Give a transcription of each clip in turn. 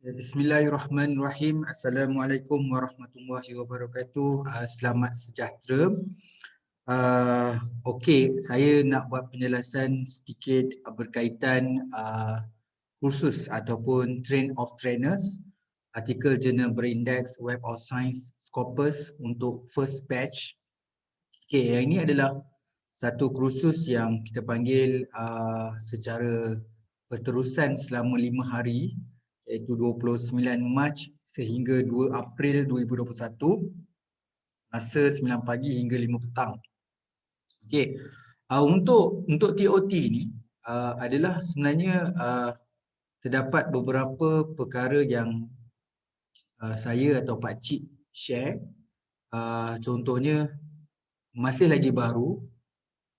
Bismillahirrahmanirrahim. Assalamualaikum warahmatullahi wabarakatuh. Selamat sejahtera. Okey, saya nak buat penjelasan sedikit berkaitan kursus ataupun train of trainers, artikel jurnal Braindex, Web of Science, Scopus untuk first batch. Okey, yang ini adalah satu kursus yang kita panggil secara berterusan selama 5 hari, iaitu 29 Mac sehingga 2 April 2021, masa 9 pagi hingga 5 petang. Okey, untuk TOT ni adalah sebenarnya terdapat beberapa perkara yang saya atau Pak Cik share. Contohnya masih lagi baru,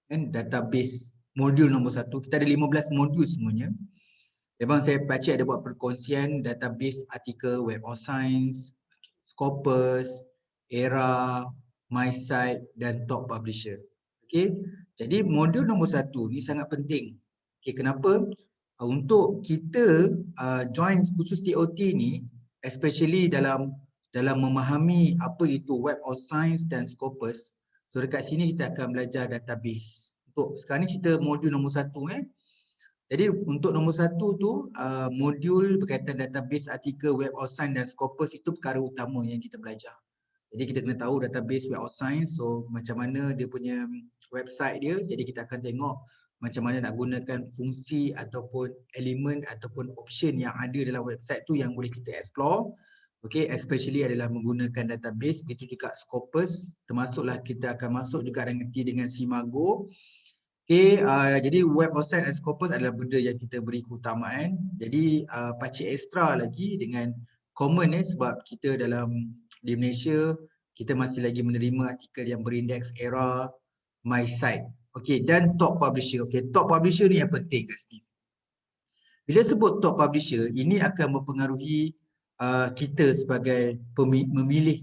kan, database modul nombor 1. Kita ada 15 modul semuanya. Memang saya Pakcik ada buat perkongsian database artikel Web of Science, Scopus, Era, MySite dan Top Publisher. Okey, jadi modul nombor 1 ni sangat penting. Okey, kenapa? Untuk kita join kursus TOT ni, especially dalam memahami apa itu Web of Science dan Scopus. So dekat sini kita akan belajar database. Untuk sekarang ni kita modul nombor 1 Jadi untuk nombor 1 tu modul berkaitan database artikel Web of Science dan Scopus itu perkara utama yang kita belajar. Jadi kita kena tahu database Web of Science, so macam mana dia punya website dia. Jadi kita akan tengok macam mana nak gunakan fungsi ataupun elemen ataupun option yang ada dalam website tu yang boleh kita explore. Okay, especially adalah menggunakan database. Begitu juga Scopus, termasuklah kita akan masuk juga dan ngerti dengan Simago. Okay, jadi Web of Science and Scopus adalah benda yang kita beri keutamaan. Jadi Pakcik extra lagi dengan common sebab kita di Malaysia kita masih lagi menerima artikel yang berindeks Era, MySite. Okay, dan Top Publisher. Okay, Top Publisher ni yang penting kat sini. Bila sebut Top Publisher, ini akan mempengaruhi kita sebagai memilih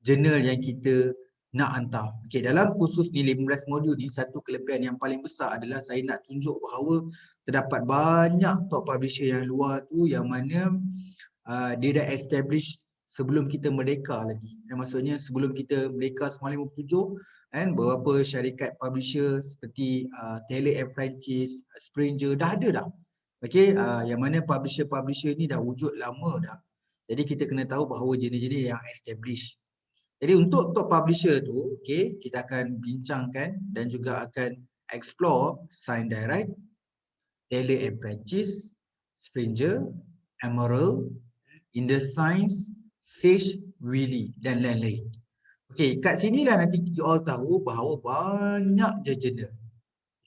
jurnal yang kita nak hantar. Okey, dalam kursus ni 15 modul ni, satu kelebihan yang paling besar adalah saya nak tunjuk bahawa terdapat banyak top publisher yang luar tu yang mana dia dah establish sebelum kita merdeka lagi. Maksudnya sebelum kita merdeka 1957, kan, beberapa syarikat publisher seperti Taylor & Francis, Springer dah ada dah. Okey, yang mana publisher-publisher ni dah wujud lama dah. Jadi kita kena tahu bahawa jenis-jenis yang established. Jadi untuk top publisher tu, okay, kita akan bincangkan dan juga akan explore Sign Direct, Taylor & Francis, Springer, Emerald, InDesign, Sage, Wiley dan lain-lain. Okay, kat sinilah nanti you all tahu bahawa banyak je jurnal.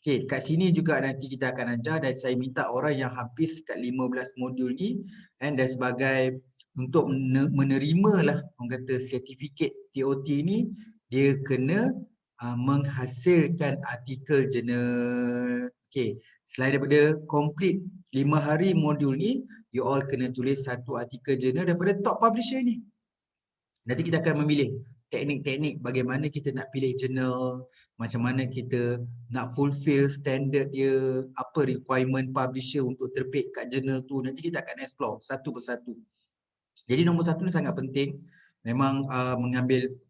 Okay, kat sini juga nanti kita akan ajar dan saya minta orang yang habis kat 15 modul ni dan sebagai untuk menerima lah orang kata sertifikat TOT ni, dia kena menghasilkan artikel jurnal. Okay, selain daripada complete 5 hari modul ni, you all kena tulis satu artikel jurnal daripada top publisher ni. Nanti kita akan memilih teknik-teknik bagaimana kita nak pilih jurnal, macam mana kita nak fulfill standard dia, apa requirement publisher untuk terbit kat jurnal tu. Nanti kita akan explore satu persatu. Jadi nombor 1 ni sangat penting. Memang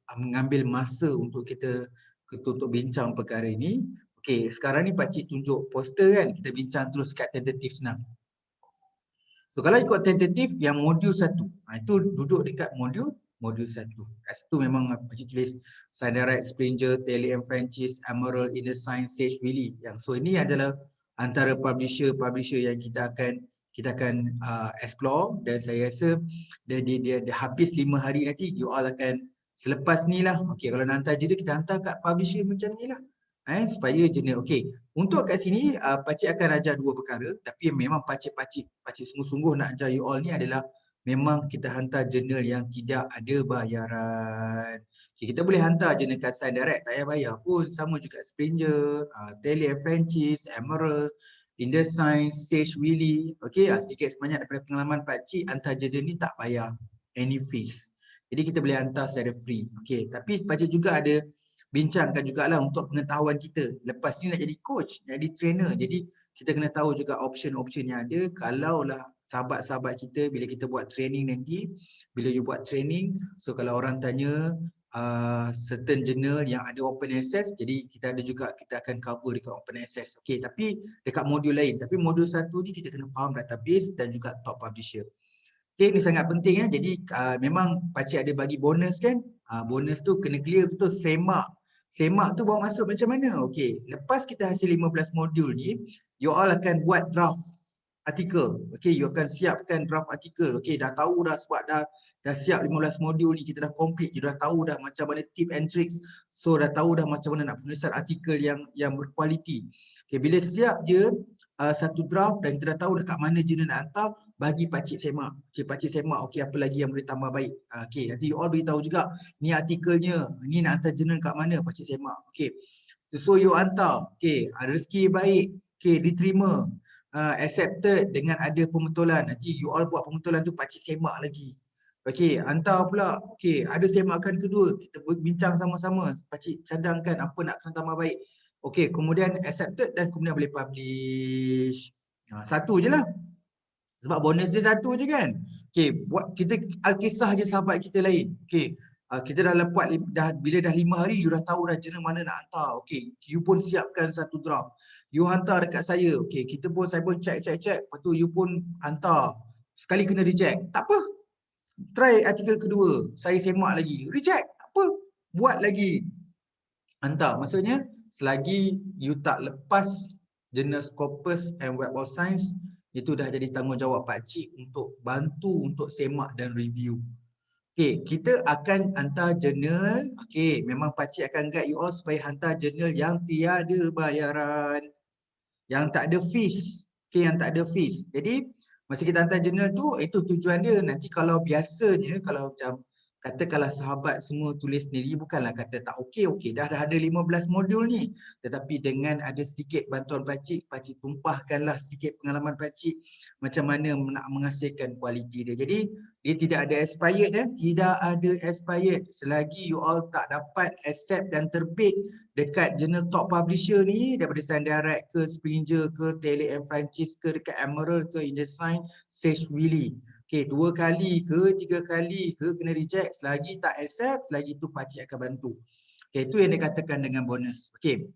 mengambil masa untuk kita untuk bincang perkara ini. Okey, sekarang ni Pakcik tunjuk poster kan, kita bincang terus kat tentatif senang. So kalau ikut tentatif yang modul 1, itu duduk dekat modul 1. Kat situ memang Pakcik tulis Sign Direct, Springer, Taylor & Francis, Emerald, InDesign, Sage, Wiley. So ini adalah antara publisher yang kita akan explore, dan saya rasa dia habis 5 hari nanti you all akan selepas ni lah. Okey, kalau nak hantar jurnal kita hantar kat publisher macam ni lah. Supaya jurnal. Okey, untuk kat sini Pakcik akan ajar 2 perkara, tapi memang Pakcik sungguh-sungguh nak ajar you all ni adalah memang kita hantar jurnal yang tidak ada bayaran. Okay, kita boleh hantar jurnal kat Sign Direct, tak payah bayar pun. Sama juga Springer, Taylor & Francis, Emerald, InDesign, Sage, Wiley. Okey, sedikit sebanyak daripada pengalaman Pakcik, hantar jurnal ni tak bayar any fees. Jadi kita boleh hantar secara free. Okey, tapi Pakcik juga ada bincangkan jugalah untuk pengetahuan kita. Lepas ni nak jadi coach, nak jadi trainer. Jadi kita kena tahu juga option-option yang ada. Kalaulah sahabat-sahabat kita bila kita buat training nanti, bila you buat training, so kalau orang tanya certain journal yang ada open access, jadi kita ada juga, kita akan cover dekat open access. Okey, tapi dekat modul lain. Tapi modul 1 ni kita kena faham database dan juga top publisher. Okey, ni sangat penting ya. Jadi memang pakcik ada bagi bonus kan. Bonus tu kena clear betul semak. Semak tu bawa masuk macam mana? Okey, lepas kita hasil 15 modul ni, you all akan buat draft artikel. Okey, you akan siapkan draft artikel. Okey, dah tahu dah sebab dah siap 15 modul ni, kita dah complete, you dah tahu dah macam mana tip and tricks. So dah tahu dah macam mana nak penulisan artikel yang berkualiti. Okey, bila siap je satu draft dan kita dah tahu dekat mana jurnal nak hantar, bagi pakcik semak. Okey, pakcik semak, okey apa lagi yang boleh tambah baik. Okey, nanti you all beritahu juga ni artikelnya, ni nak hantar jurnal kat mana, pakcik semak. Okey. So you hantar. Okey, ada rezeki baik. Okey, diterima. Accepted dengan ada pembetulan. Nanti you all buat pembetulan tu pakcik semak lagi. Okey, hantar pula. Okey, ada semakan kedua, kita bincang sama-sama. Pakcik cadangkan apa nak kena tambah baik. Okey, kemudian accepted dan kemudian boleh publish. Satu je lah. Sebab bonus dia satu je kan. Okey, buat kita alkisah je sahabat kita lain. Okey, kita dah lepas bila dah 5 hari you dah tahu dah jurnal mana nak hantar. Okey, you pun siapkan satu draft. You hantar dekat saya. Okey, saya pun check. Lepas tu you pun hantar. Sekali kena reject. Tak apa. Try artikel kedua. Saya semak lagi. Reject. Tak apa. Buat lagi. Hantar. Maksudnya selagi you tak lepas jurnal Scopus and Web of Science, itu dah jadi tanggungjawab pakcik untuk bantu untuk semak dan review. Okey, kita akan hantar jurnal. Okey, memang pakcik akan guide you all supaya hantar jurnal yang tiada bayaran. Yang tak ada fees. Okey, yang tak ada fees. Jadi, masa kita hantar jurnal tu, itu tujuan dia. Nanti kalau biasanya, kalau macam katakanlah sahabat semua tulis sendiri, bukanlah kata tak okey, dah ada 15 modul ni. Tetapi dengan ada sedikit bantuan pakcik tumpahkanlah sedikit pengalaman pakcik macam mana nak menghasilkan kualiti dia. Jadi, dia tidak ada expired tidak ada expired. Selagi you all tak dapat accept dan terbit dekat jurnal top publisher ni, daripada Sandarat ke, Springer ke, Taylor & Francis ke, dekat Emerald ke, InDesign, Sage Willy. Okey, 2 kali ke, 3 kali ke kena reject. Selagi tak accept, selagi tu pakcik akan bantu. Okey, itu yang dikatakan dengan bonus. Okey,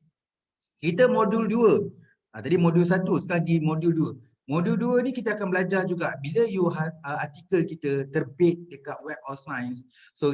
kita modul 2. Tadi modul 1, sekarang di modul 2. Modul 2 ni kita akan belajar juga bila artikel kita terbit dekat Web of Science. So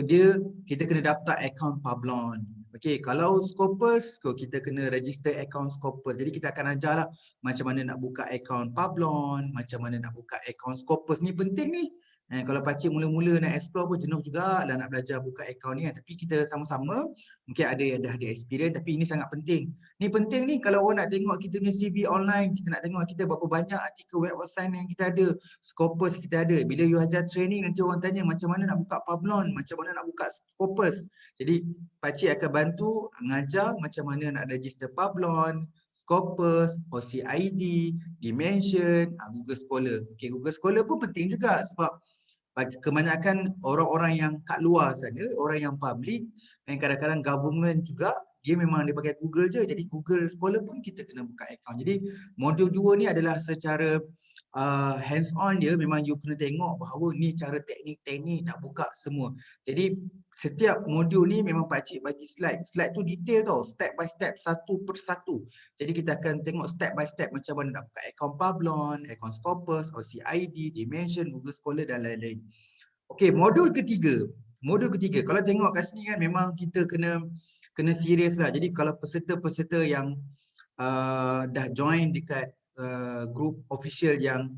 kita kena daftar akaun Publon. Okey, kalau Scopus, kita kena register akaun Scopus. Jadi kita akan ajarlah macam mana nak buka akaun Publon, macam mana nak buka akaun Scopus. Ni penting ni. Kalau pakcik mula-mula nak explore pun jenuh juga lah nak belajar buka akaun ni. Tapi kita sama-sama, mungkin ada yang dah ada experience, tapi ini sangat penting. Ni penting ni kalau orang nak tengok kita punya CV online, kita nak tengok kita berapa banyak artikel Web of Science yang kita ada, Scopus kita ada. Bila you ajar training, nanti orang tanya macam mana nak buka Publon, macam mana nak buka Scopus. Jadi pakcik akan bantu mengajar macam mana nak register Publon, Scopus, OCID, Dimension, Google Scholar. Okay, Google Scholar pun penting juga sebab kebanyakan orang-orang yang kat luar sana, orang yang public dan kadang-kadang government juga, dia memang dia pakai Google je. Jadi Google Scholar pun kita kena buka akaun. Jadi modul 2 ni adalah secara hands on dia, memang you kena tengok bahawa ni cara teknik-teknik nak buka semua. Jadi setiap modul ni memang pakcik bagi slide. Slide tu detail tau, step by step, satu persatu. Jadi kita akan tengok step by step macam mana nak buka akaun Publon, akaun Scopus, OCID, Dimension, Google Scholar dan lain-lain. Okey, modul ketiga. Modul ketiga, kalau tengok kat sini kan memang kita kena serius lah. Jadi kalau peserta-peserta yang dah join dekat group official yang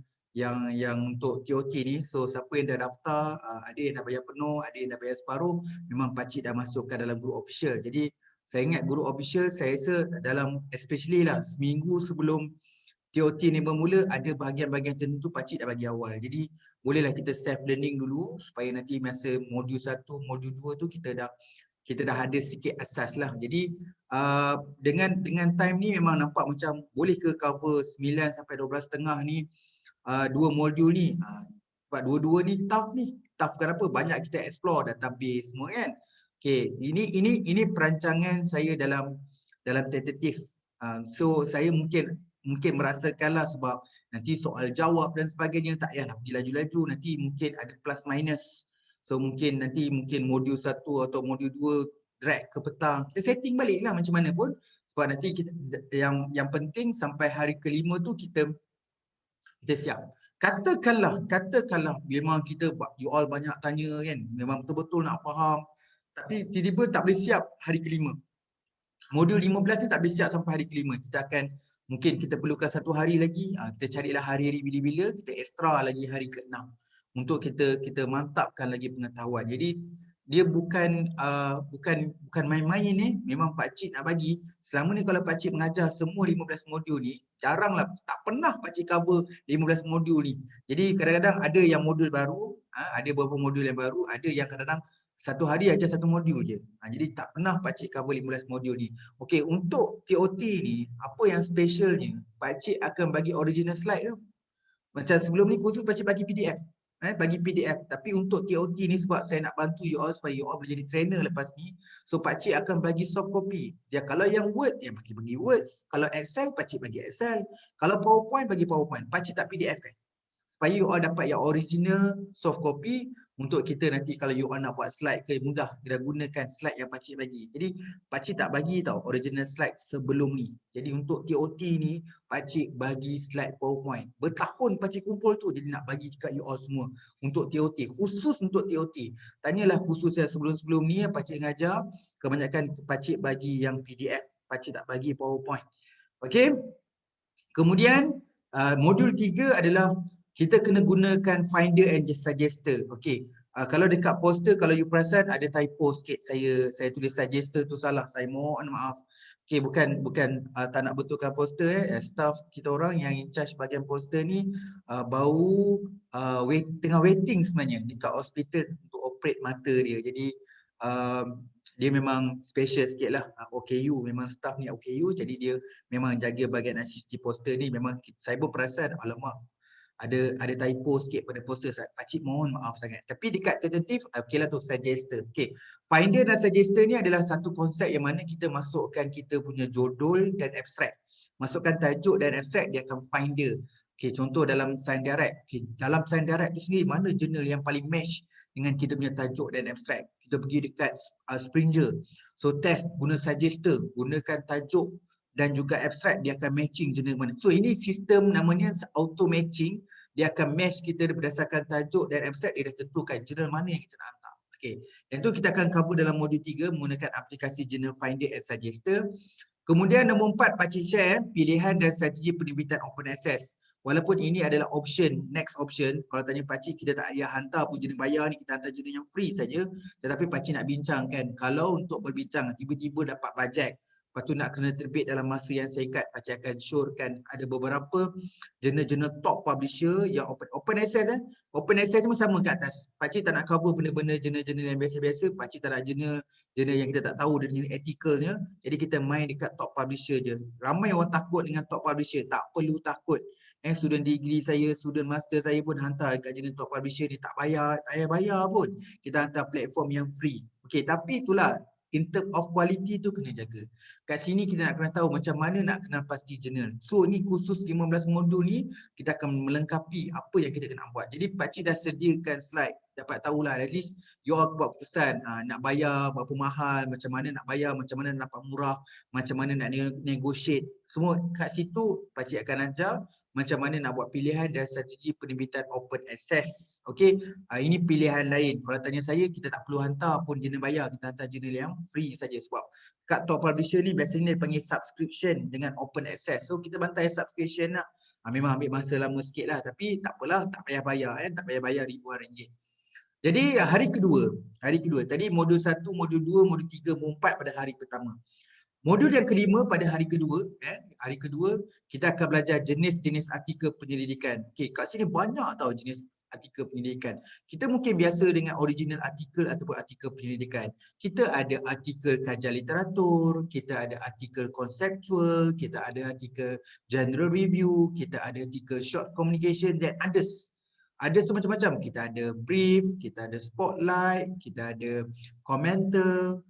untuk TOT ni, so siapa yang dah daftar, ada yang dah bayar penuh, ada yang dah bayar separuh, memang pakcik dah masukkan dalam group official. Jadi saya ingat group official, saya rasa dalam especially lah seminggu sebelum TOT ni bermula, ada bahagian-bahagian tertentu pakcik dah bagi awal. Jadi bolehlah kita self learning dulu supaya nanti masa modul 1, modul 2 tu kita dah ada sikit asas lah. Jadi dengan time ni memang nampak macam boleh ke cover 9 sampai 12.5 ni, 2 modul ni. Sebab dua-dua ni tough ni. Tough kenapa? Banyak kita explore database semua kan. Okay, ini perancangan saya dalam tentatif. So saya mungkin merasakanlah sebab nanti soal jawab dan sebagainya tak payahlah pergi laju-laju, nanti mungkin ada plus minus. So mungkin nanti modul 1 atau modul 2 drag ke petang. Kita setting baliklah macam mana pun sebab nanti kita yang penting sampai hari kelima tu kita siap. Katakanlah memang kita you all banyak tanya kan, memang betul-betul nak faham tapi tiba-tiba tak boleh siap hari kelima. Modul 15 ni tak boleh siap sampai hari kelima. Kita akan mungkin kita perlukan 1 hari lagi, kita carilah hari-hari bila-bila, kita extra lagi hari ke-6 untuk kita mantapkan lagi pengetahuan. Jadi dia bukan main-main ni, memang Pak Cik nak bagi. Selama ni kalau Pak Cik mengajar semua 15 modul ni, jaranglah, tak pernah Pak Cik cover 15 modul ni. Jadi kadang-kadang ada yang modul baru, ada beberapa modul yang baru, ada yang kadang-kadang 1 hari aja 1 modul je. Jadi tak pernah Pak Cik cover 15 modul ni. Okey, untuk TOT ni, apa yang specialnya? Pak Cik akan bagi original slide ke? Macam sebelum ni khusus Pak Cik bagi PDF. Bagi PDF. Tapi untuk TOT ni sebab saya nak bantu you all supaya you all boleh jadi trainer lepas ni. So Pak Cik akan bagi soft copy. Dia kalau yang Word, dia bagi Words. Kalau Excel, Pak Cik bagi Excel. Kalau PowerPoint, bagi PowerPoint. Pak Cik tak PDF kan? Supaya you all dapat yang original soft copy untuk kita nanti kalau you all nak buat slide ke mudah kita gunakan slide yang Pakcik bagi. Jadi Pakcik tak bagi tau original slide sebelum ni. Jadi untuk TOT ni Pakcik bagi slide PowerPoint. Bertahun Pakcik kumpul tu jadi nak bagi dekat you all semua untuk TOT, khusus untuk TOT. Tanyalah khusus yang sebelum-sebelum ni yang Pakcik ngajar, kebanyakan Pakcik bagi yang PDF, Pakcik tak bagi PowerPoint. Okey. Kemudian modul 3 adalah kita kena gunakan finder and suggester. Okey. Kalau dekat poster, kalau you perasan ada typo sikit. Saya tulis suggester tu salah. Saya mohon maaf. Okey, bukan tak nak betulkan poster staff kita orang yang in charge bahagian poster ni baru tengah waiting sebenarnya dekat hospital untuk operate mata dia. Jadi dia memang special sikit lah. OKU, memang staff ni OKU, jadi dia memang jaga bahagian assist di poster ni. Memang saya pun perasan, alamak, ada typo sikit pada poster. Pakcik mohon maaf sangat. Tapi dekat tentative, okey lah tu, suggester. Okey, finder dan suggester ni adalah satu konsep yang mana kita masukkan kita punya judul dan abstract. Masukkan tajuk dan abstract, dia akan finder. Okey, contoh dalam Sign Direct. Okay, dalam Sign Direct tu sendiri, mana jurnal yang paling match dengan kita punya tajuk dan abstract. Kita pergi dekat Springer. So test, guna suggester, gunakan tajuk dan juga abstract, dia akan matching jurnal mana. So ini sistem namanya auto matching. Dia akan match kita berdasarkan tajuk dan abstract, dia dah tentukan jurnal mana yang kita nak hantar. Okey. Yang tu kita akan cover dalam modul 3 menggunakan aplikasi Journal Finder and Suggester. Kemudian nombor 4 Pakcik share pilihan dan strategi penerbitan open access. Walaupun ini adalah option, next option. Kalau tanya Pakcik, kita tak payah hantar pun jurnal bayar ni, kita hantar jurnal yang free saja. Tetapi Pakcik nak bincangkan, kalau untuk berbincang tiba-tiba dapat bajet, lepas tu nak kena terbit dalam masa yang singkat, Pakcik akan syorkan ada beberapa jurnal-jurnal top publisher yang open access. Open access semua sama kat atas. Pakcik tak nak cover benda-benda jurnal-jurnal yang biasa-biasa. Pakcik tak nak jurnal yang kita tak tahu dengan ethikalnya. Jadi kita main dekat top publisher je. Ramai orang takut dengan top publisher. Tak perlu takut. Student degree saya, student master saya pun hantar dekat jurnal top publisher ni. Tak payah bayar pun. Kita hantar platform yang free. Okey, tapi itulah, in term of quality tu kena jaga. Kat sini kita nak kena tahu macam mana nak kenal pasti jurnal. So ni khusus 15 modul ni kita akan melengkapi apa yang kita kena buat. Jadi Pakcik dah sediakan slide, dapat tahulah at least you all buat keputusan nak bayar berapa mahal, macam mana nak bayar, macam mana nak dapat murah, macam mana nak negotiate. Semua kat situ Pakcik akan ajar macam mana nak buat pilihan dan strategi penerbitan open access. Okey, ini pilihan lain. Kalau tanya saya, kita tak perlu hantar pun jurnal bayar, kita hantar jurnal yang free saja sebab kat top publisher ni biasanya dia panggil subscription dengan open access. So kita bantai subscription lah. Memang ambil masa lama sikit lah, tapi tak apalah, tak payah bayar tak payah bayar ribuan ringgit. Jadi hari kedua, tadi modul 1, modul 2, modul 3, modul 4 pada hari pertama. Modul yang kelima pada hari kedua, kita akan belajar jenis-jenis artikel penyelidikan. Okey, kat sini banyak tau jenis artikel penyelidikan. Kita mungkin biasa dengan original artikel ataupun artikel penyelidikan. Kita ada artikel kajian literatur, kita ada artikel konseptual, kita ada artikel general review, kita ada artikel short communication dan others. Others tu macam-macam. Kita ada brief, kita ada spotlight, kita ada komentar,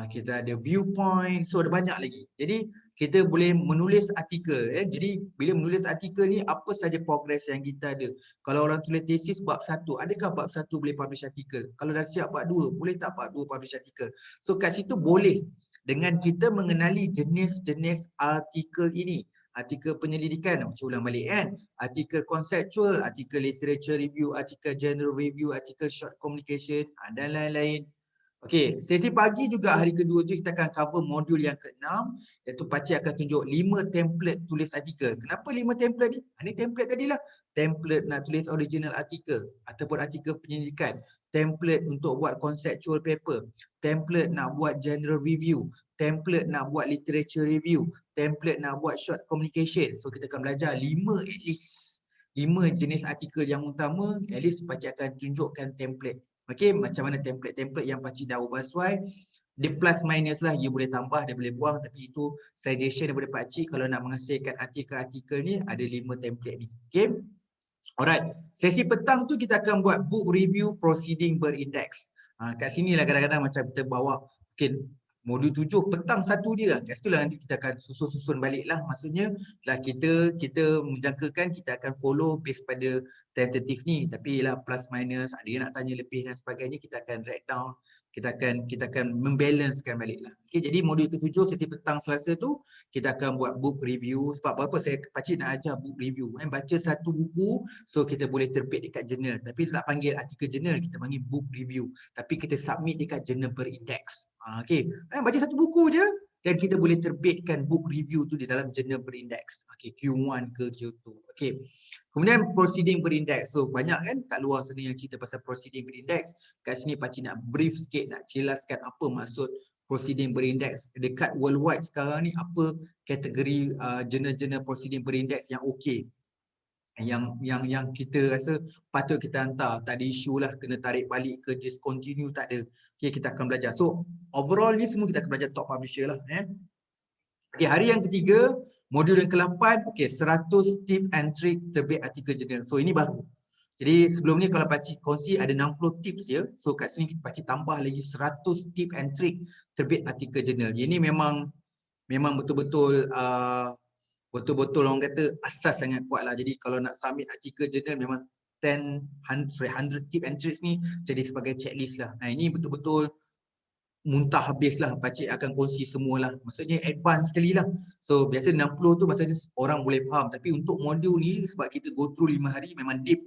kita ada viewpoint, so ada banyak lagi. Jadi kita boleh menulis artikel. Jadi bila menulis artikel ni, apa saja progres yang kita ada. Kalau orang tulis tesis bab 1, adakah bab 1 boleh publish artikel? Kalau dah siap bab 2, boleh tak bab 2 publish artikel? So kat situ boleh dengan kita mengenali jenis-jenis artikel ini. Artikel penyelidikan, macam ulang balik kan. Artikel konseptual, artikel literature review, artikel general review, artikel short communication dan lain-lain. Okey, sesi pagi juga hari kedua tu kita akan cover modul yang ke-6, iaitu pakcik akan tunjuk 5 template tulis artikel. Kenapa 5 template ni? Ini template tadilah. Template nak tulis original artikel ataupun artikel penyelidikan. Template untuk buat conceptual paper. Template nak buat general review. Template nak buat literature review. Template nak buat short communication. So kita akan belajar 5 at least. 5 jenis artikel yang utama, at least pakcik akan tunjukkan template. Okey, macam mana template-template yang pakcik dah ubah sesuai. Dia plus minus lah, dia boleh tambah, dia boleh buang, tapi itu suggestion daripada pakcik kalau nak menghasilkan artikel-artikel ni ada 5 template ni. Okey. Alright, sesi petang tu kita akan buat book review proceeding berindeks. Kat sini lah kadang-kadang macam kita bawa mungkin modul 7 petang satu dia. Kat situ lah nanti kita akan susun-susun balik lah. Maksudnya lah kita menjangkakan kita akan follow base pada tentatif ni. Tapi lah plus minus, ada yang nak tanya lebih dan sebagainya, kita akan write down. Kita akan membalancekan balik lah. Okay, jadi modul ke-7 sesi petang Selasa tu kita akan buat book review. Sebab apa saya pakcik nak ajar book review. Baca satu buku, so kita boleh terbit dekat jurnal. Tapi tak panggil artikel jurnal, kita panggil book review. Tapi kita submit dekat jurnal berindeks. Okay, baca satu buku je dan kita boleh terbitkan book review tu di dalam jurnal berindeks. Okay, Q1 ke Q2. Okay. Kemudian proceeding berindeks. So banyak kan kat luar sana yang cerita pasal proceeding berindeks. Kat sini pakcik nak brief sikit, nak jelaskan apa maksud proceeding berindeks. Dekat worldwide sekarang ni apa kategori jurnal-jurnal proceeding berindeks yang okey. Yang kita rasa patut kita hantar. Tak ada isu lah kena tarik balik ke discontinue, tak ada. Okay, kita akan belajar. So overall ni semua kita akan belajar top publisher lah. Okay, hari yang ketiga, modul yang ke-8, okay, 100 tip and trick terbit artikel jurnal. So ini baru. Jadi sebelum ni kalau pakcik kongsi ada 60 tips ya. So kat sini pakcik tambah lagi 100 tip and trick terbit artikel jurnal. Ini memang betul-betul betul-betul orang kata asas sangat kuat lah. Jadi kalau nak submit artikel jurnal memang 100 tip and tricks ni jadi sebagai checklist lah. Ini betul-betul muntah habis lah, pakcik akan kongsi semualah. Maksudnya advance sekali lah. So biasa 60 tu maksudnya orang boleh faham. Tapi untuk modul ni sebab kita go through 5 hari memang deep.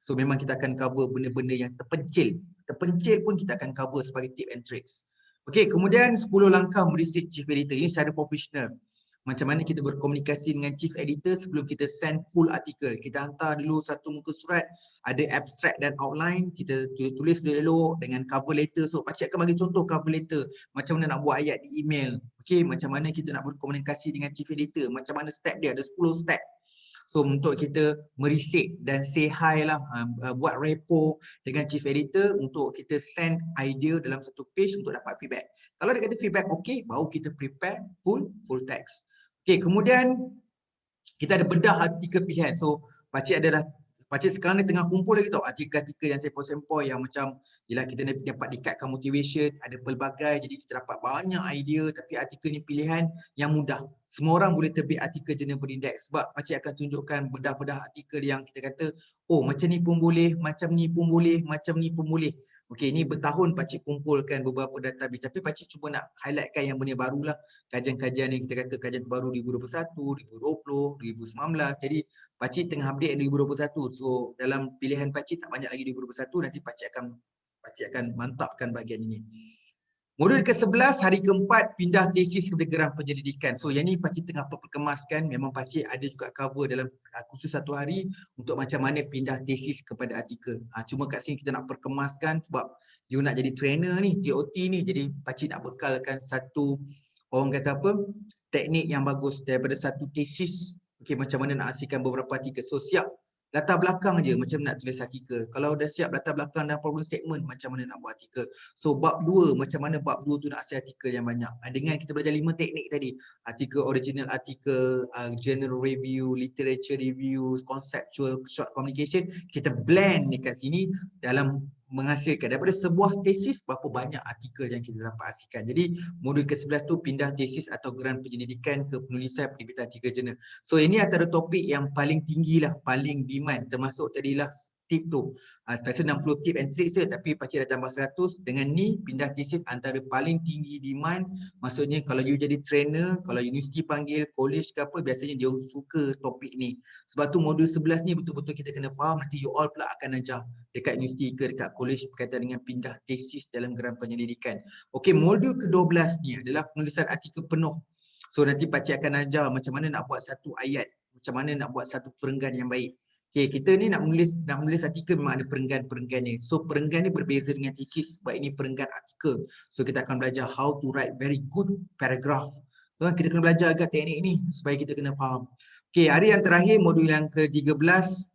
So memang kita akan cover benda-benda yang terpencil. Terpencil pun kita akan cover sebagai tip and tricks. Okey, kemudian 10 langkah meresearch chief editor. Ini secara profesional. Macam mana kita berkomunikasi dengan chief editor sebelum kita send full artikel. Kita hantar dulu satu muka surat, ada abstract dan outline, kita tulis dulu dengan cover letter. So pakcik akan bagi contoh cover letter, macam mana nak buat ayat di email. Okey, macam mana kita nak berkomunikasi dengan chief editor, macam mana step dia, ada 10 step. So untuk kita merisik dan say hi lah, buat repo dengan chief editor untuk kita send idea dalam satu page untuk dapat feedback. Kalau dia kata feedback okey, baru kita prepare full text. Okey, kemudian kita ada bedah artikel pilihan. So pakcik sekarang ni tengah kumpul lagi tau artikel-artikel yang sempoi-sempoi yang macam yelah kita dapat dikatkan motivation, ada pelbagai, jadi kita dapat banyak idea. Tapi artikel ni pilihan yang mudah. Semua orang boleh terbit artikel jurnal berindeks sebab pakcik akan tunjukkan bedah-bedah artikel yang kita kata oh macam ni pun boleh, macam ni pun boleh, macam ni pun boleh. Okey, ni bertahun pakcik kumpulkan beberapa database, tapi pakcik cuba nak highlightkan yang benda barulah. Kajian-kajian yang kita kata kajian baru 2021, 2020, 2019. Jadi pakcik tengah update 2021. So dalam pilihan pakcik tak banyak lagi 2021, nanti pakcik akan mantapkan bahagian ini. Modul ke-11 hari ke-4 pindah tesis kepada geran penyelidikan. So yang ni pakcik tengah perkemaskan, memang pakcik ada juga cover dalam khusus satu hari untuk macam mana pindah tesis kepada artikel. Cuma kat sini kita nak perkemaskan sebab you nak jadi trainer ni, TOT ni, jadi pakcik nak bekalkan satu orang kata apa, teknik yang bagus daripada satu tesis. Okey, macam mana nak hasilkan beberapa artikel. So siap latar belakang je macam nak tulis artikel. Kalau dah siap latar belakang dan problem statement, macam mana nak buat artikel. So bab 2, macam mana bab 2 tu nak hasil artikel yang banyak. Dengan kita belajar 5 teknik tadi, artikel original, artikel general review, literature review, conceptual, short communication, kita blend dekat sini dalam menghasilkan daripada sebuah tesis berapa banyak artikel yang kita dapat hasilkan. Jadi modul ke-11 tu pindah tesis atau geran penyelidikan ke penulisan penerbitan artikel jurnal. So ini antara topik yang paling tinggi lah, paling demand, termasuk tadilah tip tu. Biasa 60 tip and tricks je, tapi pakcik dah tambah 100. Dengan ni pindah tesis antara paling tinggi demand. Maksudnya kalau you jadi trainer, kalau universiti panggil, college ke apa, biasanya dia suka topik ni. Sebab tu modul 11 ni betul-betul kita kena faham, nanti you all pula akan ajar dekat universiti ke dekat college berkaitan dengan pindah tesis dalam geran penyelidikan. Okey, modul ke-12 ni adalah penulisan artikel penuh. So nanti pakcik akan ajar macam mana nak buat satu ayat, macam mana nak buat satu perenggan yang baik. Okey, kita ni nak menulis artikel memang ada perenggan-perenggan ni. So perenggan ni berbeza dengan tesis sebab ini perenggan artikel. So kita akan belajar how to write very good paragraph. So, kita kena belajar agak teknik ni supaya kita kena faham. Okey, hari yang terakhir modul yang ke-13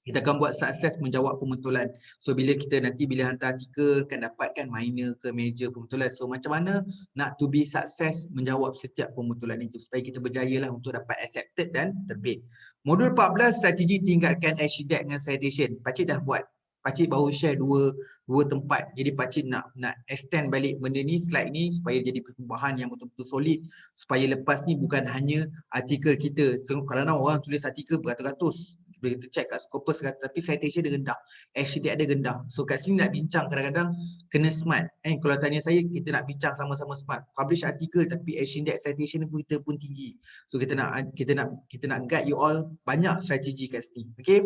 kita akan buat sukses menjawab pemutulan. So bila kita nanti bila hantar artikel akan dapatkan minor ke major pemutulan. So macam mana nak to be sukses menjawab setiap pemutulan itu supaya kita berjaya lah untuk dapat accepted dan terbit. Modul 14 strategi tingkatkan HDAC dengan citation. Pakcik dah buat. Pakcik baru share dua tempat. Jadi pakcik nak extend balik benda ni, slide ni supaya jadi pertumbuhan yang betul-betul solid. Supaya lepas ni bukan hanya artikel kita. So kalau orang tulis artikel beratus-ratus, kita check kat Scopus tapi citation dia rendah, HDAC dia rendah. So kat sini nak bincang kadang-kadang kena smart. Kalau tanya saya, kita nak bincang sama-sama smart. Publish artikel tapi HDAC citation kita pun tinggi. So kita nak guide you all banyak strategi kat sini. Okay.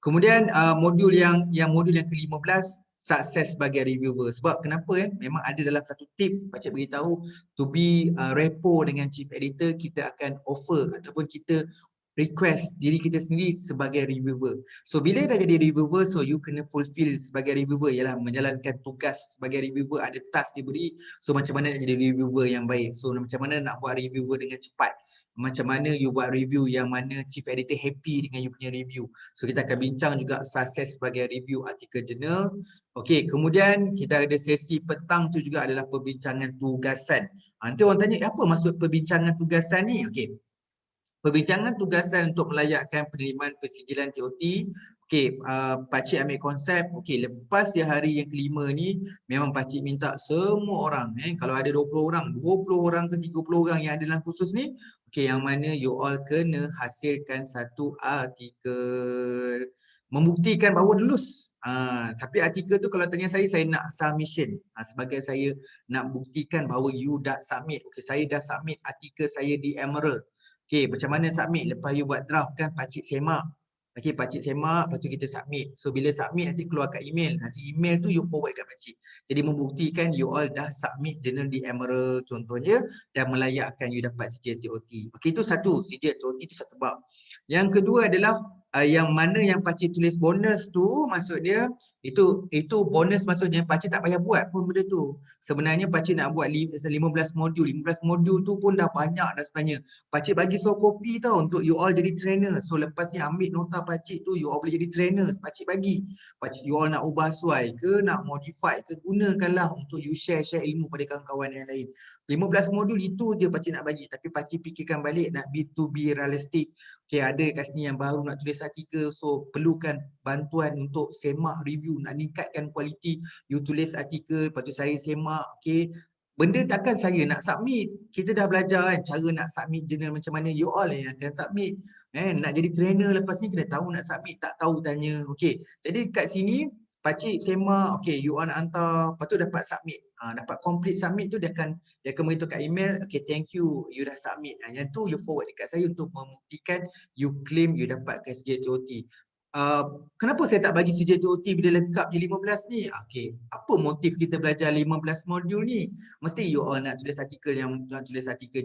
Kemudian modul yang ke-15 sukses sebagai reviewer. Sebab kenapa memang ada dalam satu tip pakcik beritahu to be repo dengan chief editor, kita akan offer ataupun kita request diri kita sendiri sebagai reviewer. So bila dah jadi reviewer, so you kena fulfill sebagai reviewer ialah menjalankan tugas sebagai reviewer, ada task diberi. So macam mana nak jadi reviewer yang baik. So macam mana nak buat reviewer dengan cepat. Macam mana you buat review yang mana chief editor happy dengan you punya review. So kita akan bincang juga sukses sebagai review artikel jurnal. Okey, kemudian kita ada sesi petang tu juga adalah perbincangan tugasan. Nanti orang tanya, apa maksud perbincangan tugasan ni? Okey. Perbincangan tugasan untuk melayakkan penerimaan persijilan TOT. Okey, pakcik ambil konsep. Okey, lepas dia hari yang kelima ni, memang pakcik minta semua orang, kalau ada 20 orang ke 30 orang yang ada dalam kursus ni, okey, yang mana you all kena hasilkan satu artikel. Membuktikan bahawa lulus. Tapi artikel tu kalau tanya saya nak submission. Sebagai saya nak buktikan bahawa you dah submit. Okey, saya dah submit artikel saya di Emerald. Okey, macam mana submit? Lepas you buat draft kan, pakcik semak. Okey, pakcik semak, lepas tu kita submit. So bila submit nanti keluar kat email. Nanti email tu you forward kat pakcik. Jadi membuktikan you all dah submit jurnal di Emerald contohnya dan melayakkan you dapat sijil TOT. Okey, itu satu, sijil TOT itu satu bab. Yang kedua adalah yang mana yang pakcik tulis bonus tu, maksud dia itu bonus, maksudnya pakcik tak payah buat pun benda tu. Sebenarnya pakcik nak buat 15 modul. 15 modul tu pun dah banyak dah sebenarnya. Pakcik bagi soft copy tau untuk you all jadi trainer. So lepas ni ambil nota pakcik tu, you all boleh jadi trainer. Pakcik bagi. Pakcik you all nak ubah suai ke, nak modify ke, gunakanlah untuk you share ilmu pada kawan-kawan yang lain. 15 modul itu je pakcik nak bagi. Tapi pakcik fikirkan balik nak be realistic. Okay, ada kat sini yang baru nak tulis artikel, so perlukan bantuan untuk semak review, nak meningkatkan kualiti. You tulis artikel, lepas tu saya semak, okay. Benda takkan saya nak submit. Kita dah belajar kan cara nak submit jurnal macam mana, you all yang akan submit. Nak jadi trainer lepas ni kena tahu nak submit, tak tahu tanya. Okay, jadi kat sini pakcik semak, okay, you all nak hantar, lepas tu dapat submit. Dapat complete submit tu dia akan beritahu kat email, okay, thank you, you dah submit. Yang tu you forward dekat saya untuk membuktikan you claim you dapatkan sijil TOT. Kenapa saya tak bagi sijil TOT bila lengkap je 15 ni? Okay, apa motif kita belajar 15 modul ni? Mesti you all nak tulis artikel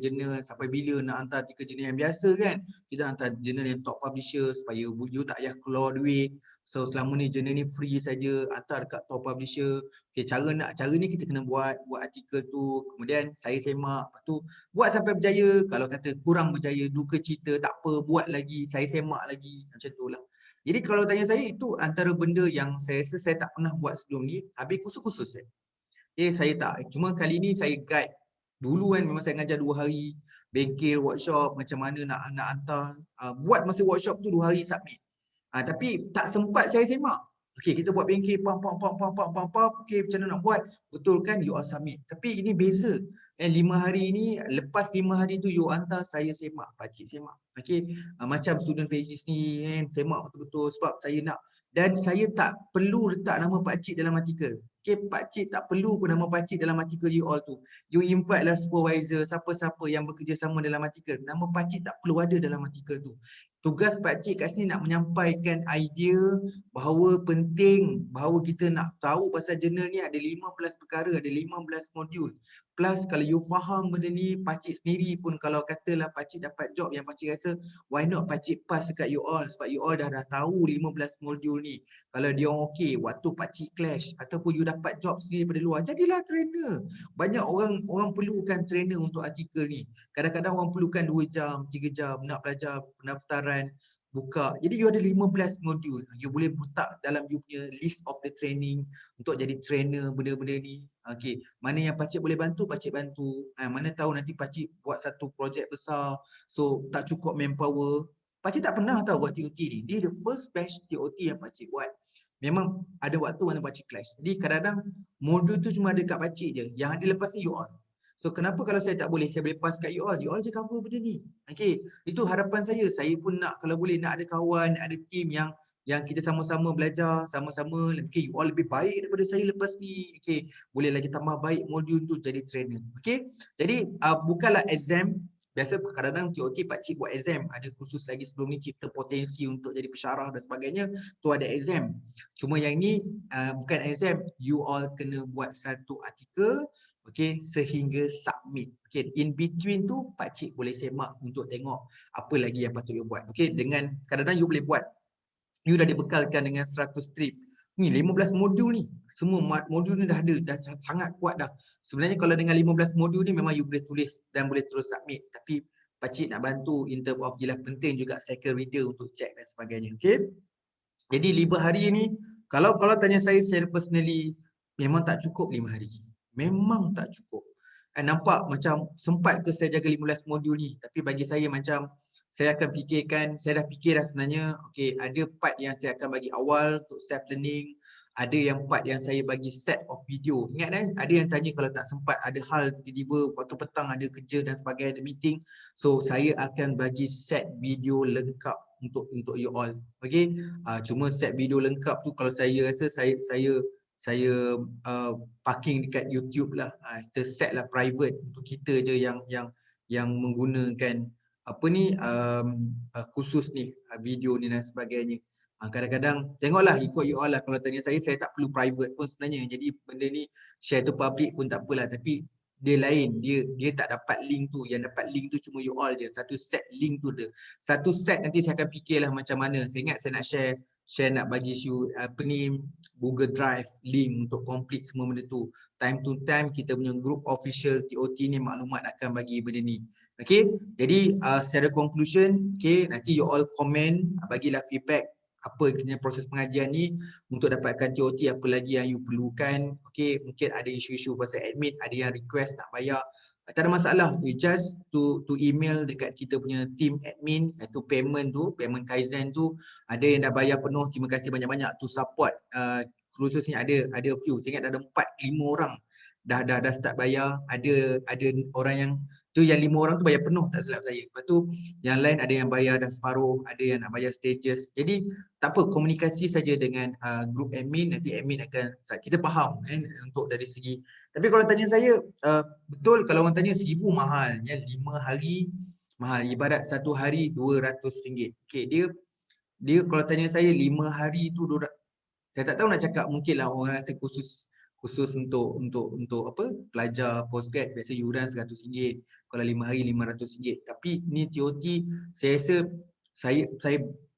jurnal, sampai bila nak hantar artikel jurnal yang biasa kan? Kita hantar jurnal yang top publisher supaya you tak payah keluar duit. So selama ni jurnal ni free saja, hantar dekat top publisher. Okay, cara ni kita kena buat artikel tu, kemudian saya semak, lepas tu buat sampai berjaya. Kalau kata kurang berjaya, duka cita, tak apa, buat lagi, saya semak lagi, macam tu lah. Jadi kalau tanya saya, itu antara benda yang saya rasa saya tak pernah buat sebelum ni, habis khusus-khusus saya. Saya tak, cuma kali ni saya guide. Dulu kan memang saya ngajar 2 hari, bengkel, workshop, macam mana nak hantar. Buat masa workshop tu 2 hari submit. Tapi tak sempat saya semak. Okay, kita buat pancake, okay, macam mana nak buat? Betul kan? You all submit. Tapi ini beza. 5 hari ni, lepas 5 hari tu you hantar, saya semak, pakcik semak. Okay, macam student PhD ni, semak betul-betul sebab saya nak. Dan saya tak perlu letak nama pakcik dalam artikel. Okay, pakcik tak perlu pun nama pakcik dalam artikel you all tu. You invite lah supervisor, siapa-siapa yang bekerjasama dalam artikel. Nama pakcik tak perlu ada dalam artikel tu. Tugas pakcik kat sini nak menyampaikan idea bahawa penting, bahawa kita nak tahu pasal jurnal ni ada 15 perkara, ada 15 modul. Plus kalau you faham benda ni, pakcik sendiri pun kalau katalah pakcik dapat job yang pakcik rasa, why not pakcik pass dekat you all, sebab you all dah tahu 15 modul ni. Kalau dia orang okey, waktu pakcik clash ataupun you dapat job sendiri daripada luar, jadilah trainer. Banyak orang perlukan trainer untuk artikel ni. Kadang-kadang orang perlukan 2 jam, 3 jam nak belajar pendaftaran, buka. Jadi you ada 15 modul. You boleh letak dalam you punya list of the training untuk jadi trainer benda-benda ni. Okey, mana yang pakcik boleh bantu, pakcik bantu. Mana tahu nanti pakcik buat satu projek besar, so tak cukup manpower. Pakcik tak pernah tahu buat TOT ni. Dia the first batch TOT yang pakcik buat. Memang ada waktu mana pakcik clash. Jadi kadang-kadang modul tu cuma ada kat pakcik je. Yang ada lepas ni you all. So kenapa kalau saya tak boleh, saya boleh pass kat you all je cover benda ni. Okey, itu harapan saya. Saya pun nak kalau boleh nak ada kawan, ada team yang kita sama-sama belajar, sama-sama okay, you all lebih baik daripada saya lepas ni. Okey, boleh lagi tambah baik modul tu jadi trainer. Okey. Jadi bukanlah exam. Biasa kadang-kadang TOT pakcik buat exam, ada khusus lagi sebelum ni cipta potensi untuk jadi pensyarah dan sebagainya, tu ada exam. Cuma yang ni bukan exam, you all kena buat satu artikel. Okay, sehingga submit. Okay, in between tu pakcik boleh semak untuk tengok apa lagi yang patut you buat. Okay, dengan kadang-kadang you boleh buat. You dah dibekalkan dengan 100 strip. Ni 15 modul ni. Semua modul ni dah ada, dah sangat kuat dah. Sebenarnya kalau dengan 15 modul ni memang you boleh tulis dan boleh terus submit. Tapi pakcik nak bantu in term of bila penting juga second reader untuk check dan sebagainya. Okay. Jadi 5 hari ni, kalau tanya saya personally, memang tak cukup 5 hari. Memang tak cukup. Nampak macam sempat ke saya jaga 15 modul ni. Tapi bagi saya macam, saya akan fikirkan, saya dah fikir dah sebenarnya, okay, ada part yang saya akan bagi awal untuk self learning. Ada yang part yang saya bagi set of video. Ingat kan? Ada yang tanya kalau tak sempat, ada hal tiba-tiba waktu petang ada kerja dan sebagainya, ada meeting. So saya akan bagi set video lengkap untuk you all. Okay. Cuma set video lengkap tu kalau saya rasa saya parking dekat YouTube lah. Kita set lah private untuk kita je yang menggunakan apa ni khusus ni video ni dan sebagainya. Kadang-kadang tengoklah ikut you all lah. Kalau tanya saya tak perlu private pun sebenarnya. Jadi benda ni share to public pun tak apalah. Tapi dia lain, dia tak dapat link tu. Yang dapat link tu cuma you all je. Satu set link tu dia. Satu set nanti saya akan fikirlah macam mana. Saya ingat saya nak share nak bagi you apa ni Google Drive link untuk complete semua benda tu. Time to time kita punya group official TOT ni maklumat akan bagi benda ni. Okay, jadi secara conclusion, okay, nanti you all comment, bagilah feedback apa punya proses pengajian ni untuk dapatkan TOT, apa lagi yang you perlukan. Okay, mungkin ada isu-isu pasal admit, ada yang request nak bayar. Tak ada masalah, you just to email dekat kita punya team admin, iaitu payment Kaizen tu, ada yang dah bayar penuh, terima kasih banyak-banyak to support. Khususnya ada few, saya ingat dah ada 4-5 orang dah start bayar. Ada orang yang tu, yang 5 orang tu bayar penuh tak silap saya. Lepas tu yang lain ada yang bayar dah separuh, ada yang nak bayar stages. Jadi tak apa, komunikasi saja dengan group admin, nanti admin akan, kita faham untuk dari segi. Tapi kalau tanya saya, betul kalau orang tanya 1000 mahal, ya 5 hari mahal, ibarat satu hari RM200. Okay, dia kalau tanya saya 5 hari tu saya tak tahu nak cakap, mungkinlah orang rasa khusus untuk apa, pelajar postgrad biasa yuran RM100, kalau 5 hari RM500. Tapi ni TOT saya rasa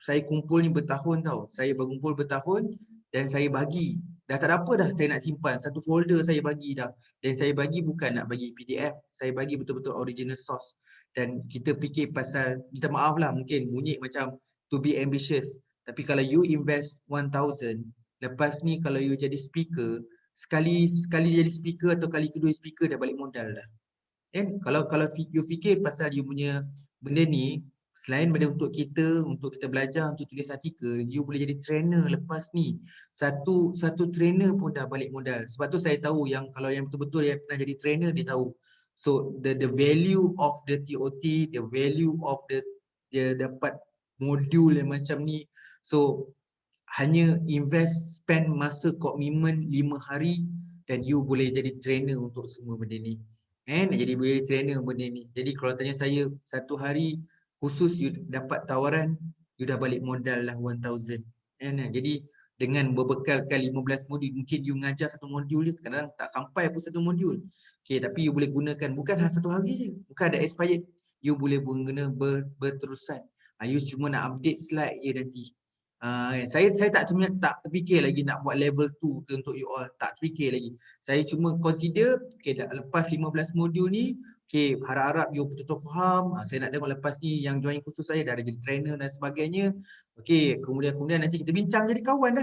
saya kumpul ni bertahun tau. Saya berkumpul bertahun dan saya bagi. Dah tak ada apa dah saya nak simpan. Satu folder saya bagi dah. Dan saya bagi bukan nak bagi PDF. Saya bagi betul-betul original source. Dan kita fikir pasal, minta maaf lah mungkin bunyi macam to be ambitious. Tapi kalau you invest 1000, lepas ni kalau you jadi speaker, sekali jadi speaker atau kali kedua speaker dah balik modal dah. Kalau you fikir pasal you punya benda ni, Selain daripada untuk kita belajar, untuk tulis artikel, you boleh jadi trainer lepas ni. Satu trainer pun dah balik modal. Sebab tu saya tahu yang kalau yang betul-betul yang pernah jadi trainer, dia tahu. So the value of the TOT, the value of dia dapat modul yang macam ni. So hanya spend masa komitmen 5 hari dan you boleh jadi trainer untuk semua benda ni. Nak jadi boleh trainer benda ni. Jadi kalau tanya saya, satu hari khusus you dapat tawaran, you dah balik modal lah 1,000. Jadi dengan berbekalkan 15 modul, mungkin you mengajar satu modul je, kadang-kadang tak sampai pun satu modul. Okay, tapi you boleh gunakan, bukan satu hari je, bukan ada expired. You boleh guna berterusan. You cuma nak update slide je nanti. Saya tak terfikir lagi nak buat level 2 ke untuk you all, tak terfikir lagi. Saya cuma consider, okay, lepas 15 modul ni, okay, harap-harap you betul-betul faham. Saya nak tengok lepas ni yang join kursus saya dah ada jadi trainer dan sebagainya. Okay, kemudian nanti kita bincang, jadi kawan,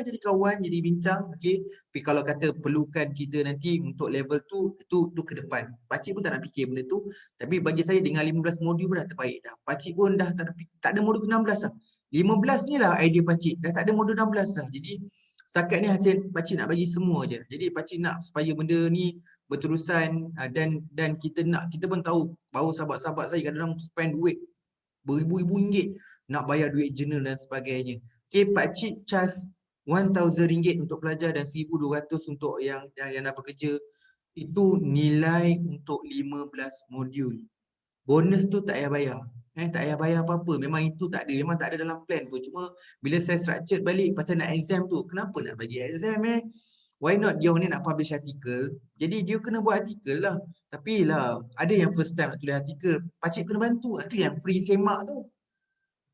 jadi bincang. Okay, tapi kalau kata perlukan kita nanti untuk level 2, itu ke depan. Pakcik pun tak nak fikir benda tu. Tapi bagi saya dengan 15 modul pun dah terbaik dah. Pakcik pun dah tak ada modul ke-16 dah. 15 ni lah idea pakcik. Dah tak ada modul 16 dah. Jadi setakat ni hasil pakcik nak bagi semua je. Jadi pakcik nak supaya benda ni berterusan, dan kita pun tahu bahawa sahabat-sahabat saya kadang-kadang spend duit beribu-ribu ringgit nak bayar duit jurnal dan sebagainya. Okay, pakcik charge RM1,000 untuk pelajar dan RM1,200 untuk yang dah bekerja. Itu nilai untuk 15 modul. Bonus tu tak payah bayar. Tak payah bayar apa-apa. Memang itu tak ada. Memang tak ada dalam plan pun. Cuma bila saya structure balik pasal nak exam tu. Kenapa nak bagi exam Why not dia orang ni nak publish artikel. Jadi dia kena buat artikel lah. Tapi lah ada yang first time nak tulis artikel. Pakcik kena bantu. Itu yang free semak tu.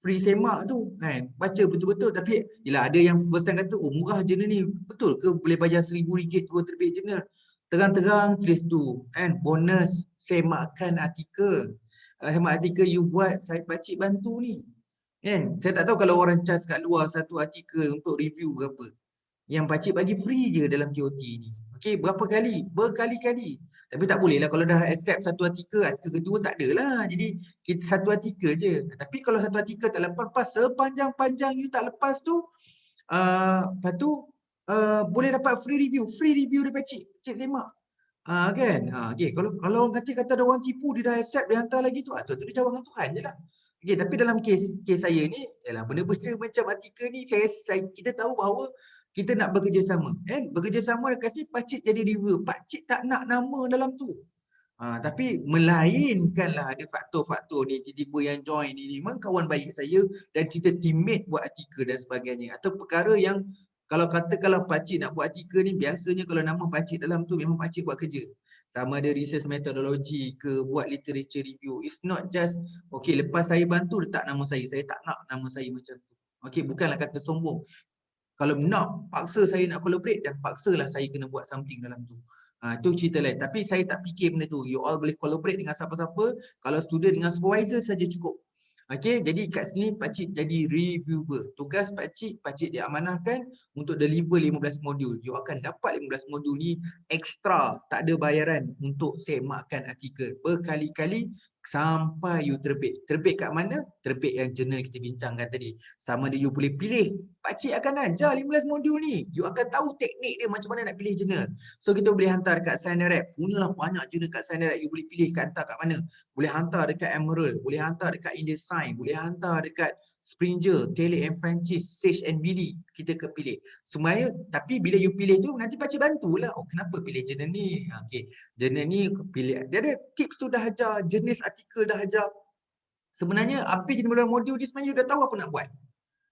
Free semak tu. Baca betul-betul. Tapi yelah ada yang first time kata, oh murah jurnal ni. Betul ke boleh bayar RM1,000 tu terbit jurnal? Terang-terang tulis tu. Bonus semakkan artikel. Hemat artikel you buat, saya pakcik bantu ni. Saya tak tahu kalau orang charge kat luar satu artikel untuk review berapa. Yang pakcik bagi free je dalam TOT ni. Okey, berapa kali? Berkali-kali. Tapi tak boleh lah kalau dah accept satu artikel kedua tak ada lah. Jadi kita satu artikel je. Tapi kalau satu artikel tak lepas, sepanjang-panjang you tak lepas tu, lepas tu boleh dapat free review. Free review dari pakcik. Pakcik semak. Kan? Okay. Kalau orang kata ada orang tipu, dia dah accept, dia hantar lagi tu, tu dia jawab dengan Tuhan je lah. Okay, tapi dalam kes saya ni, benda-benda macam artikel ni, kita tahu bahawa kita nak bekerjasama. Bekerjasama dekat sini, pakcik jadi reviewer. Pakcik tak nak nama dalam tu. Tapi melainkanlah ada faktor-faktor ni, tiba-tiba yang join ni, memang kawan baik saya dan kita teammate buat artikel dan sebagainya. Atau perkara yang kalau pakcik nak buat artikel ni, biasanya kalau nama pakcik dalam tu memang pakcik buat kerja. Sama ada research methodology ke, buat literature review. It's not just, okay lepas saya bantu letak nama saya tak nak nama saya macam tu. Okay, bukanlah kata sombong. Kalau nak paksa saya nak collaborate, dan paksalah saya kena buat something dalam tu. Itu cerita lain. Tapi saya tak fikir benda tu. You all boleh collaborate dengan siapa-siapa. Kalau student dengan supervisor saja cukup. Okey, jadi kat sini pakcik jadi reviewer. Tugas pakcik diamanahkan untuk deliver 15 modul. You akan dapat 15 modul ni ekstra, tak ada bayaran untuk semakkan artikel berkali-kali sampai you terbit. Terbit kat mana? Terbit yang jurnal kita bincangkan tadi. Sama ada you boleh pilih. Pakcik akan ajar 15 modul ni. You akan tahu teknik dia macam mana nak pilih jurnal. So kita boleh hantar kat ScienceDirect. Punyalah banyak jurnal kat ScienceDirect. You boleh pilih hantar kat mana. Boleh hantar dekat Emerald, boleh hantar dekat InDesign, boleh hantar dekat Springer, Taylor & Francis, Sage and Billy. Kita pilih. Semuanya, tapi bila you pilih tu, nanti pakcik bantulah. Oh, kenapa pilih jurnal ni? Okay. Jurnal ni pilih. Dia ada tips tu dah ajar, jenis artikel dah ajar. Sebenarnya, habis jenis modul ni sebenarnya you dah tahu apa nak buat.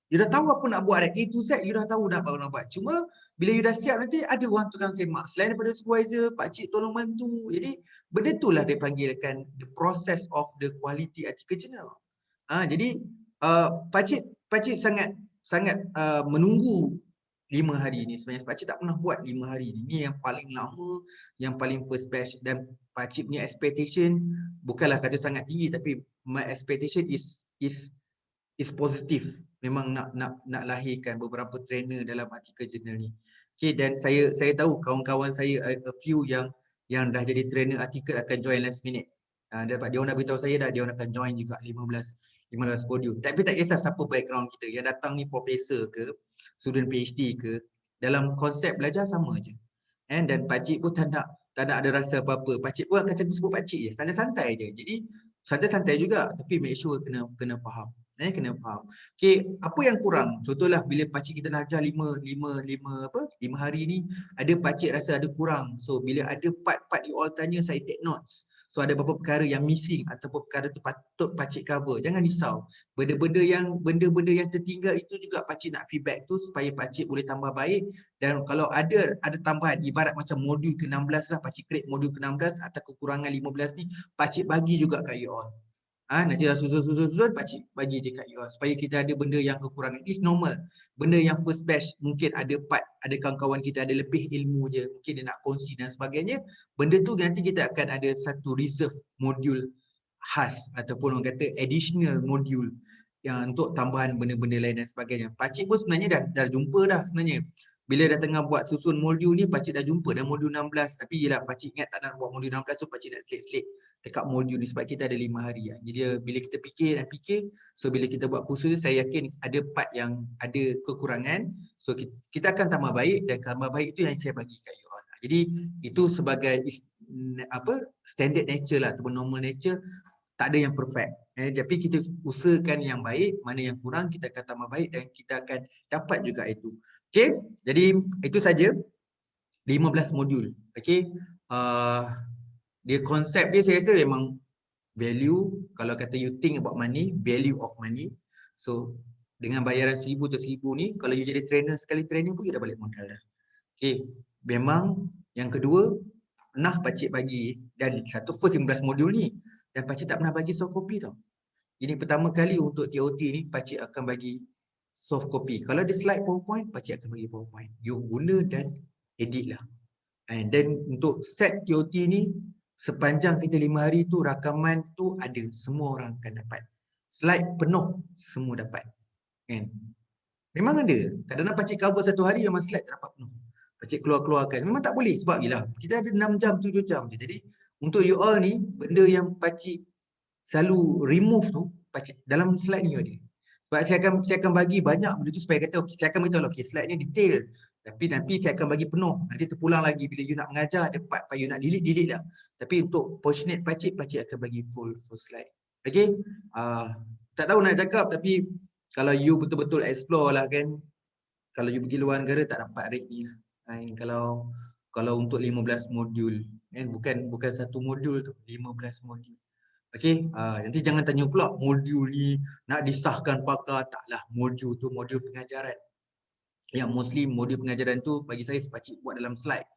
You dah tahu apa nak buat. A to Z, you dah tahu dah apa nak buat. Cuma, bila you dah siap nanti, ada orang tukang semak. Selain daripada supervisor, pakcik tolong bantu. Jadi, benda tu lah dia panggilkan the process of the quality article journal. Jadi, pakcik sangat menunggu 5 hari ni. Sebenarnya pakcik tak pernah buat 5 hari ni. Ni yang paling lama, yang paling first batch. Dan pakcik punya expectation bukanlah kata sangat tinggi, tapi my expectation is positif. Memang nak lahirkan beberapa trainer dalam artikel jurnal ni. Okay, dan saya tahu kawan-kawan saya a few yang dah jadi trainer artikel akan join last minute. Dia orang dah beritahu saya dah, dia orang akan join juga 15 15 modul. Tapi tak kisah siapa background kita, yang datang ni profesor ke, student PhD ke, dalam konsep belajar sama je. Dan pakcik pun tak nak ada rasa apa-apa. Pakcik pun akan sebut pakcik je, santai-santai je. Jadi santai-santai juga, tapi make sure kena faham. Kena faham. Okay, apa yang kurang? Contohlah bila pakcik kita nak ajar 5 hari ni, ada pakcik rasa ada kurang. So bila ada part-part you all tanya, saya take notes. So ada beberapa perkara yang missing ataupun perkara tu patut pakcik cover. Jangan risau. Benda-benda yang tertinggal itu juga pakcik nak feedback tu supaya pakcik boleh tambah baik. Dan kalau ada tambahan, ibarat macam modul ke-16 lah, pakcik create modul ke-16 atau kekurangan 15 ni, pakcik bagi juga kat you all. Nanti dah susun, pakcik bagi dekat you all supaya kita ada benda yang kekurangan. It's normal. Benda yang first batch mungkin ada kawan-kawan kita ada lebih ilmu je, mungkin dia nak kongsi dan sebagainya. Benda tu nanti kita akan ada satu reserve modul khas ataupun orang kata additional modul yang untuk tambahan benda-benda lain dan sebagainya. Pakcik pun sebenarnya dah jumpa dah sebenarnya. Bila dah tengah buat susun modul ni, pakcik dah jumpa dah modul 16. Tapi yelah, pakcik ingat tak nak buat modul 16, so pakcik nak selit-selit dekat modul ni sebab kita ada 5 hari. Jadi bila kita fikir, so bila kita buat kursus, saya yakin ada part yang ada kekurangan. So kita akan tambah baik, dan tambah baik itu yang saya bagi kat you all. Jadi itu sebagai standard nature lah, ataupun normal nature. Tak ada yang perfect. Tapi kita usahakan yang baik, mana yang kurang kita akan tambah baik dan kita akan dapat juga itu. Okay, jadi itu saja 15 modul. Okay, dia konsep dia saya rasa memang value. Kalau kata you think about money, value of money. So dengan bayaran 1,000 atau 1,000 ni, kalau you jadi trainer sekali training pun you dah balik modal dah. Okay, memang yang kedua, pernah pakcik bagi dan first 15 modul ni, dan pakcik tak pernah bagi soft copy tau. Ini pertama kali untuk TOT ni, pakcik akan bagi soft copy. Kalau ada slide PowerPoint, pakcik akan bagi PowerPoint. You guna dan edit lah. And then untuk set TOT ni, sepanjang kita 5 hari tu, rakaman tu ada, semua orang akan dapat. Slide penuh, semua dapat. And memang ada. Kadang-kadang pakcik cover satu hari, memang slide tak dapat penuh. Pakcik keluar-keluarkan. Memang tak boleh sebab yelah, kita ada 6 jam, 7 jam je. Jadi untuk you all ni, benda yang pakcik selalu remove tu, pakcik dalam slide ni ada. Sebab saya akan bagi banyak benda tu supaya kata, okay, saya akan beritahu, okay, slide ni detail. Tapi nanti saya akan bagi penuh. Nanti terpulang lagi bila you nak mengajar, ada part you nak delete lah. Tapi untuk portionate pakcik akan bagi full slide. Okay? Tak tahu nak cakap, tapi kalau you betul-betul explore lah kan, kalau you pergi luar negara tak dapat rate ni lah. Kalau untuk 15 modul, bukan satu modul tu, 15 modul. Okay, nanti jangan tanya pula modul ni nak disahkan pakar. Taklah, modul tu modul pengajaran. Yang mostly modul pengajaran tu bagi saya pakcik buat dalam slide.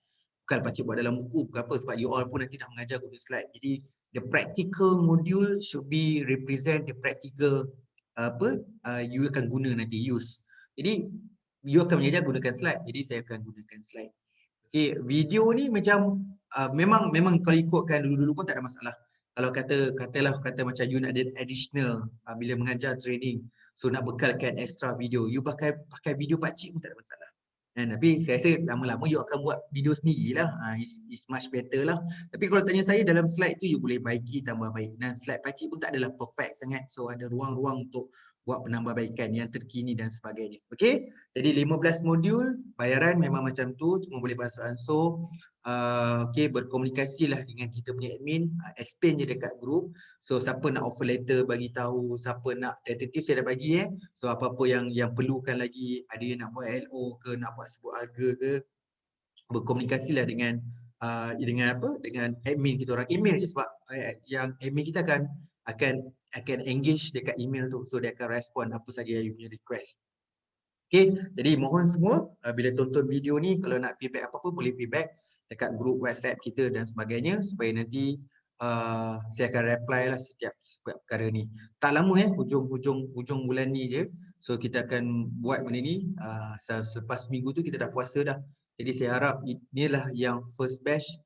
Bukan pakcik buat dalam buku, bukan apa, sebab you all pun nanti nak mengajar guna slide. Jadi the practical module should be represent the practical you akan guna nanti, use. Jadi you akan mengajar gunakan slide, jadi saya akan gunakan slide. Okay, video ni macam memang kalau ikutkan dulu-dulu pun tak ada masalah. Kalau kata macam you nak ada additional bila mengajar training, so nak bekalkan extra video, you pakai video pakcik pun tak ada masalah. Tapi saya rasa lama-lama you akan buat video sendirilah. It's much better lah. Tapi kalau tanya saya, dalam slide tu you boleh baiki, tambah baik. Dan slide pakcik pun tak adalah perfect sangat. So ada ruang-ruang untuk buat penambahbaikan yang terkini dan sebagainya. Okey, jadi 15 modul, bayaran memang macam tu, cuma boleh beransur-ansur. Okey, berkomunikasilah dengan kita punya admin, explain je dekat group. So siapa nak offer letter bagi tahu, siapa nak tentative saya dah bagi So apa-apa yang perlukan lagi, ada yang nak buat LO ke, nak buat sebut harga ke, berkomunikasilah dengan admin kita orang. Email je sebab yang admin kita akan engage dekat email tu, so dia akan respon apa saja you punya request. Okay, jadi mohon semua bila tonton video ni, kalau nak feedback apa-apa boleh feedback dekat grup WhatsApp kita dan sebagainya, supaya nanti saya akan reply lah setiap perkara ni. Tak lama hujung bulan ni je, so kita akan buat benda ni. Selepas minggu tu kita dah puasa dah, jadi saya harap inilah yang first batch.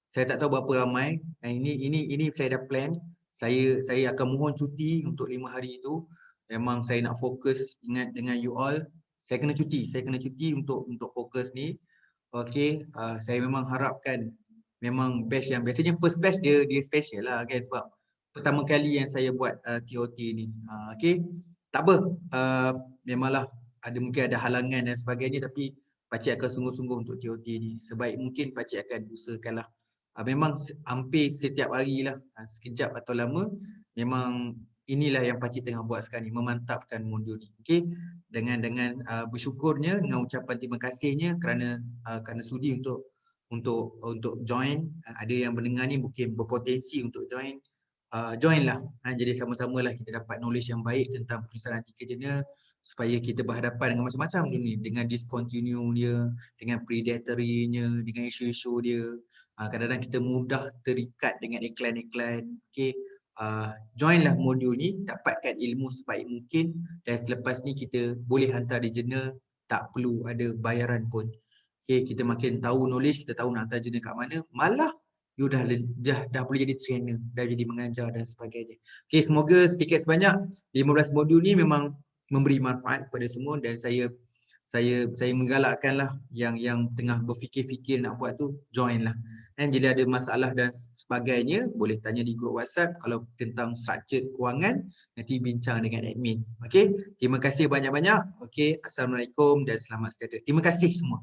Saya tak tahu berapa ramai. Ini saya dah plan. Saya akan mohon cuti untuk 5 hari itu. Memang saya nak fokus dengan you all. Saya kena cuti untuk fokus ni. Okey, saya memang harapkan memang batch yang biasanya first batch dia special lah kan, sebab pertama kali yang saya buat TOT ni. Okey. Tak apa. Memanglah mungkin ada halangan dan sebagainya, tapi pakcik akan sungguh-sungguh untuk TOT ni. Sebaik mungkin pakcik akan usahakanlah. Memang hampir setiap hari lah, sekejap atau lama, memang inilah yang pakcik tengah buat sekarang ni, memantapkan modul ni. Okey. Dengan bersyukurnya, dengan ucapan terima kasihnya kerana sudi untuk join. Ada yang mendengar ni mungkin berpotensi untuk join. Join lah. Jadi sama-sama lah kita dapat knowledge yang baik tentang penulisan artikel jurnal, supaya kita berhadapan dengan macam-macam dunia, dengan discontinue dia, dengan predatory-nya, dengan isu-isu dia. Kadang-kadang kita mudah terikat dengan iklan-iklan. Okey. Join lah modul ni, dapatkan ilmu sebaik mungkin, dan selepas ni kita boleh hantar di jurnal, tak perlu ada bayaran pun. Okey, kita makin tahu knowledge, kita tahu nak hantar jurnal kat mana, malah you dah boleh jadi trainer, dah jadi mengajar dan sebagainya. Okey, semoga sedikit sebanyak 15 modul ni memang memberi manfaat kepada semua, dan saya menggalakkanlah yang tengah berfikir-fikir nak buat tu, join lah. Dan jika ada masalah dan sebagainya, boleh tanya di grup WhatsApp. Kalau tentang structure kewangan, nanti bincang dengan admin. Okey, terima kasih banyak-banyak. Okey, Assalamualaikum dan selamat sejahtera. Terima kasih semua.